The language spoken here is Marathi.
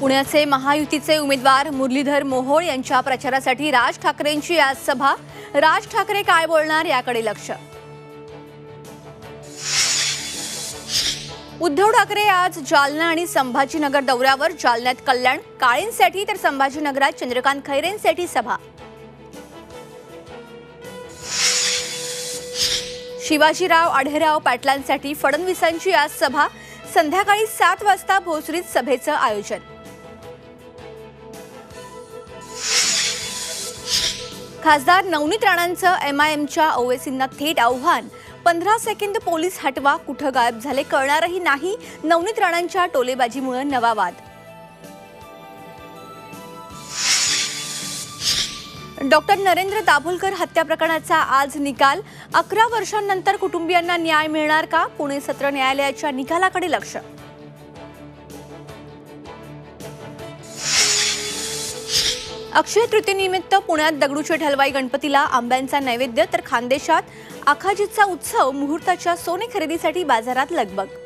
पुण्याचे महायुतीचे उमेदवार मुरलीधर मोहोळ यांच्या प्रचारासाठी राज ठाकरेंची आज सभा। राज ठाकरे काय बोलणार याकडे लक्ष। उद्धव ठाकरे आज जालना आणि संभाजीनगर दौऱ्यावर। जालन्यात कल्याण काळेंसाठी तर संभाजीनगरात चंद्रकांत खैरेंसाठी सभा। शिवाजीराव आढेराव पाटलांसाठी फडणवीसांची आज सभा। संध्याकाळी 7 वाजता भोसरीत सभेचं आयोजन। खासदार नवनीत राणांचं एमआयएमच्या ओवेसींना थेट आव्हान। 15 सेकंद पोलीस हटवा, कुठं गायब झाले कळणारही नाही। नवनीत राणांच्या टोलेबाजीमुळे नवा वाद। डॉक्टर नरेंद्र दाभोलकर हत्या प्रकरणाचा आज निकाल। 11 वर्षांनंतर कुटुंबियांना न्याय मिळणार का? पुणे सत्र न्यायालयाच्या निकालाकडे लक्ष। अक्षय तृतीयेनिमित्त पुण्यात दगडूशेठ हलवाई गणपतीला आंब्यांचा नैवेद्य, तर खानदेशात आखाजीचा उत्सव। मुहूर्ताच्या सोने खरेदीसाठी बाजारात लगबग।